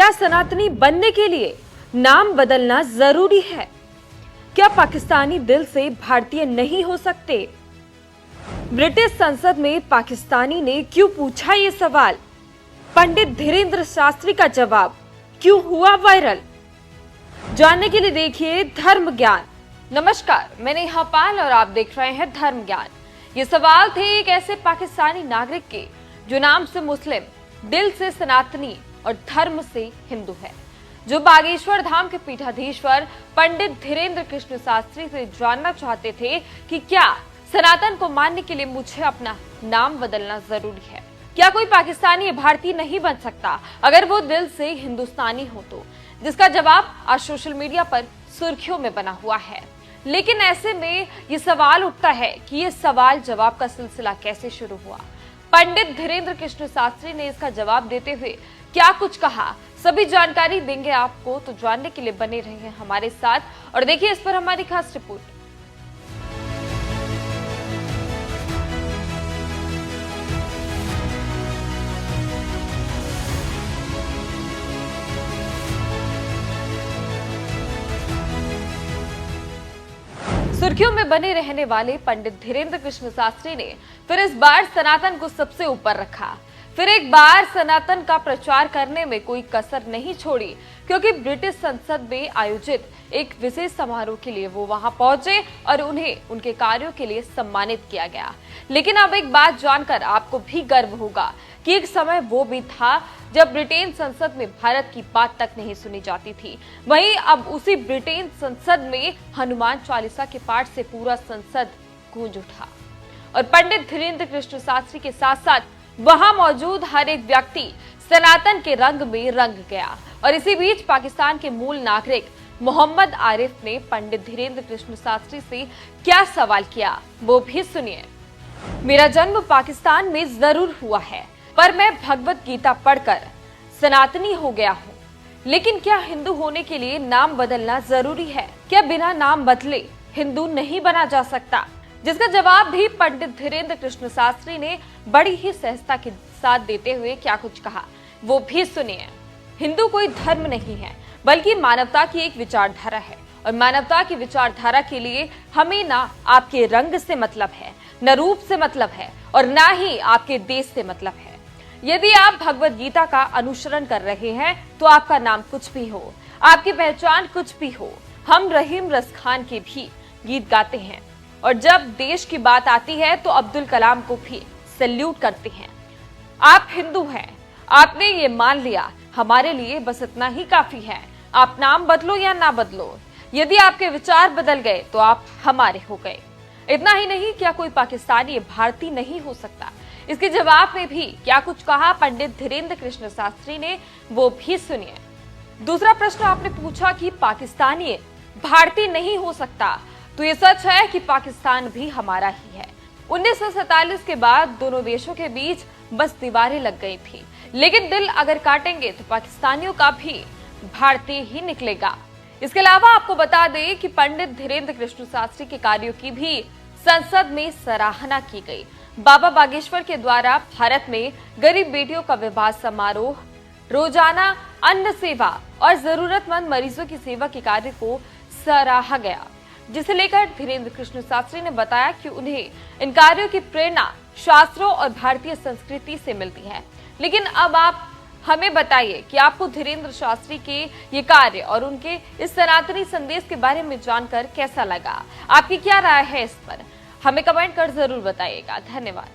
क्या सनातनी बनने के लिए नाम बदलना जरूरी है? क्या पाकिस्तानी दिल से भारतीय नहीं हो सकते? ब्रिटिश संसद में पाकिस्तानी ने क्यों पूछा ये सवाल? पंडित धीरेन्द्र शास्त्री का जवाब क्यों हुआ वायरल? जानने के लिए देखिए धर्म ज्ञान। नमस्कार, मैं नेहा पाल और आप देख रहे हैं धर्म ज्ञान। ये सवाल थे एक ऐसे पाकिस्तानी नागरिक के जो नाम से मुस्लिम, दिल से सनातनी और धर्म से हिंदू है, जो बागेश्वर धाम के पीठाधीश्वर पंडित धीरेन्द्र कृष्ण शास्त्री से जानना चाहते थे कि क्या सनातन को मानने के लिए मुझे अपना नाम बदलना जरूरी है? क्या कोई पाकिस्तानी भारतीय नहीं बन सकता अगर वो दिल से हिंदुस्तानी हो तो? जिसका जवाब आज सोशल मीडिया पर सुर्खियों में बना हुआ है। लेकिन ऐसे में ये सवाल उठता है कि ये सवाल जवाब का सिलसिला कैसे शुरू हुआ? पंडित धीरेन्द्र कृष्ण शास्त्री ने इसका जवाब देते हुए क्या कुछ कहा, सभी जानकारी देंगे आपको, तो जानने के लिए बने रहिए हमारे साथ और देखिए इस पर हमारी खास रिपोर्ट। सुर्खियों में बने रहने वाले पंडित धीरेन्द्र कृष्ण शास्त्री ने फिर इस बार सनातन को सबसे ऊपर रखा। फिर एक बार सनातन का प्रचार करने में कोई कसर नहीं छोड़ी, क्योंकि ब्रिटिश संसद में आयोजित एक विशेष समारोह के लिए वो वहां पहुंचे और उन्हें उनके कार्यों के लिए सम्मानित किया गया। लेकिन अब एक बात जानकर आपको भी गर्व होगा कि एक समय वो भी था जब ब्रिटेन संसद में भारत की बात तक नहीं सुनी जाती थी। वहीं अब उसी ब्रिटेन संसद में हनुमान चालीसा के पाठ से पूरा संसद गूंज उठा और पंडित धीरेन्द्र कृष्ण शास्त्री के साथ साथ वहां मौजूद हर एक व्यक्ति सनातन के रंग में रंग गया। और इसी बीच पाकिस्तान के मूल नागरिक मोहम्मद आरिफ ने पंडित धीरेन्द्र कृष्ण शास्त्री से क्या सवाल किया, वो भी सुनिए। मेरा जन्म पाकिस्तान में जरूर हुआ है, पर मैं भगवत गीता पढ़कर सनातनी हो गया हूँ। लेकिन क्या हिंदू होने के लिए नाम बदलना जरूरी है? क्या बिना नाम बदले हिंदू नहीं बना जा सकता? जिसका जवाब भी पंडित धीरेन्द्र कृष्ण शास्त्री ने बड़ी ही सहजता के साथ देते हुए क्या कुछ कहा, वो भी सुनिए। हिंदू कोई धर्म नहीं है, बल्कि मानवता की एक विचारधारा है। और मानवता की विचारधारा के लिए हमें ना आपके रंग से मतलब है, न रूप से मतलब है और ना ही आपके देश से मतलब है। यदि आप भगवत गीता का अनुसरण कर रहे हैं तो आपका नाम कुछ भी हो, आपकी पहचान कुछ भी हो। हम रहीम रसखान के भी गीत गाते हैं और जब देश की बात आती है तो अब्दुल कलाम को भी सैल्यूट करते हैं। आप हिंदू हैं, आपने ये मान लिया, हमारे लिए बस इतना ही काफी है। आप नाम बदलो या ना बदलो, यदि आपके विचार बदल गए तो आप हमारे हो गए। इतना ही नहीं, क्या कोई पाकिस्तानी भारतीय नहीं हो सकता? इसके जवाब में भी क्या कुछ कहा पंडित धीरेन्द्र कृष्ण शास्त्री ने, वो भी सुनिए। दूसरा प्रश्न आपने पूछा कि पाकिस्तानी भारतीय नहीं हो सकता, तो ये सच है कि पाकिस्तान भी हमारा ही है। 1947 के बाद दोनों देशों के बीच बस दीवारें लग गई थी, लेकिन दिल अगर काटेंगे तो पाकिस्तानियों का भी भारतीय ही निकलेगा। इसके अलावा आपको बता दें कि पंडित धीरेन्द्र कृष्ण शास्त्री के कार्यों की भी संसद में सराहना की गई। बाबा बागेश्वर के द्वारा भारत में गरीब बेटियों का विवाह समारोह, रोजाना अन्न सेवा और जरूरतमंद मरीजों की सेवा के कार्य को सराहा गया, जिसे लेकर धीरेन्द्र कृष्ण शास्त्री ने बताया कि उन्हें इन कार्यों की प्रेरणा शास्त्रों और भारतीय संस्कृति से मिलती है। लेकिन अब आप हमें बताइए कि आपको धीरेन्द्र शास्त्री के ये कार्य और उनके इस सनातनी संदेश के बारे में जानकर कैसा लगा? आपकी क्या राय है इस पर? हमें कमेंट कर जरूर बताइएगा। धन्यवाद।